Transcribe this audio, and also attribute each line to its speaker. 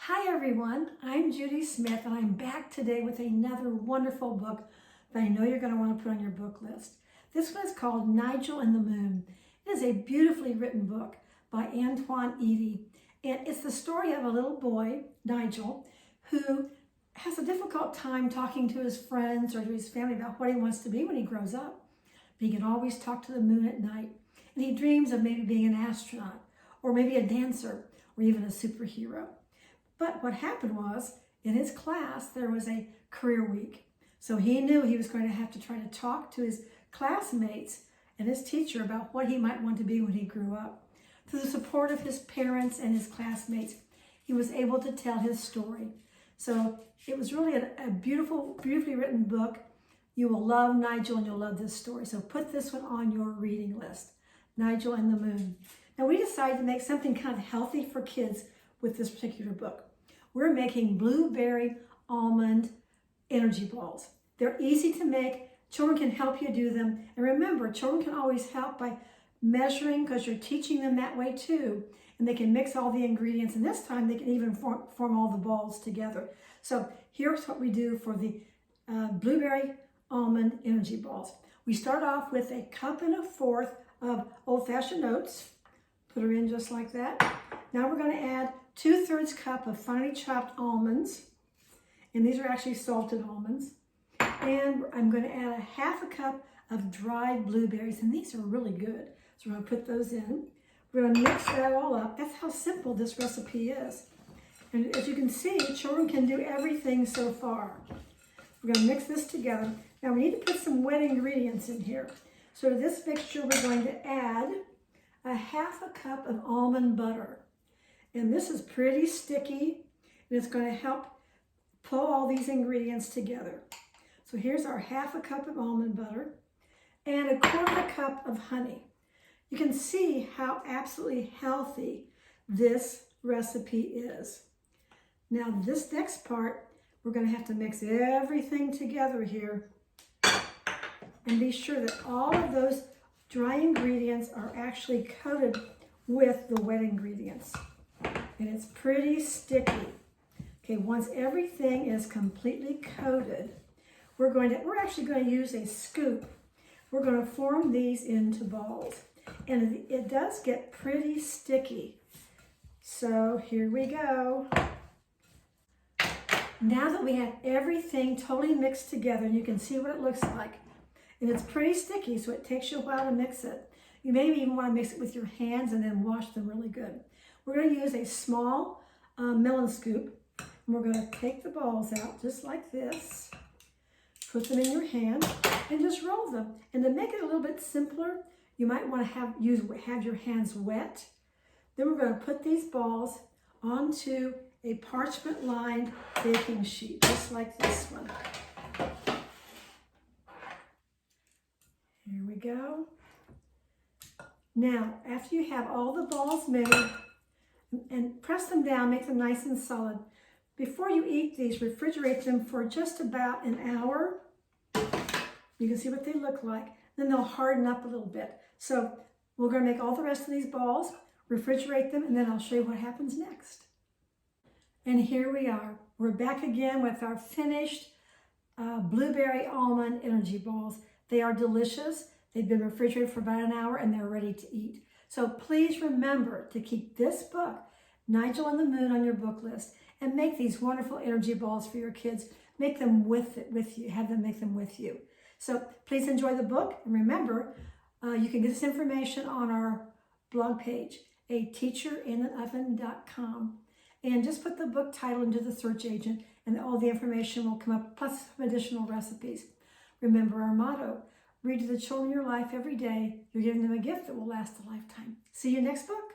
Speaker 1: Hi everyone, I'm Judy Smith and I'm back today with another wonderful book that I know you're going to want to put on your book list. This one is called Nigel and the Moon. It is a beautifully written book by Antoine Edie, and it's the story of a little boy, Nigel, who has a difficult time talking to his friends or to his family about what he wants to be when he grows up. But he can always talk to the moon at night, and he dreams of maybe being an astronaut or maybe a dancer or even a superhero. But what happened was, in his class, there was a career week. So he knew he was going to have to try to talk to his classmates and his teacher about what he might want to be when he grew up. Through the support of his parents and his classmates, he was able to tell his story. So it was really a beautifully written book. You will love Nigel and you'll love this story. So put this one on your reading list, Nigel and the Moon. Now we decided to make something kind of healthy for kids with this particular book. We're making blueberry almond energy balls. They're easy to make. Children can help you do them. And remember, children can always help by measuring because you're teaching them that way too. And they can mix all the ingredients. And this time they can even form all the balls together. So here's what we do for the blueberry almond energy balls. We start off with 1.25 cups of old-fashioned oats. Put her in just like that. Now we're going to add 2/3 cup of finely chopped almonds, and these are actually salted almonds. And I'm going to add 1/2 cup of dried blueberries, and these are really good. So we're going to put those in. We're going to mix that all up. That's how simple this recipe is. And as you can see, children can do everything so far. We're going to mix this together. Now we need to put some wet ingredients in here. So to this mixture, we're going to add 1/2 cup of almond butter. And this is pretty sticky, and it's going to help pull all these ingredients together. So here's our 1/2 cup of almond butter and 1/4 cup of honey. You can see how absolutely healthy this recipe is. Now this next part, we're going to have to mix everything together here and be sure that all of those dry ingredients are actually coated with the wet ingredients. And it's pretty sticky. Okay, once everything is completely coated, we're actually going to use a scoop. We're going to form these into balls. And it does get pretty sticky. So here we go. Now that we have everything totally mixed together, and you can see what it looks like. And it's pretty sticky, so it takes you a while to mix it. You maybe even want to mix it with your hands and then wash them really good. We're going to use a small melon scoop, and we're going to take the balls out just like this, put them in your hand, and just roll them. And to make it a little bit simpler, you might want to have your hands wet. Then we're going to put these balls onto a parchment-lined baking sheet, just like this one. Here we go. Now, after you have all the balls made, and press them down, make them nice and solid. Before you eat these, refrigerate them for just about an hour. You can see what they look like. Then they'll harden up a little bit. So we're going to make all the rest of these balls, refrigerate them, and then I'll show you what happens next. And here we are. We're back again with our finished blueberry almond energy balls. They are delicious. They've been refrigerated for about an hour and they're ready to eat. So please remember to keep this book, Nigel and the Moon, on your book list and make these wonderful energy balls for your kids. Make them with you. Have them make them with you. So please enjoy the book. And remember, you can get this information on our blog page, ateacherinaanoven.com. And just put the book title into the search agent and all the information will come up, plus some additional recipes. Remember our motto, read to the children in your life every day. You're giving them a gift that will last a lifetime. See you next book.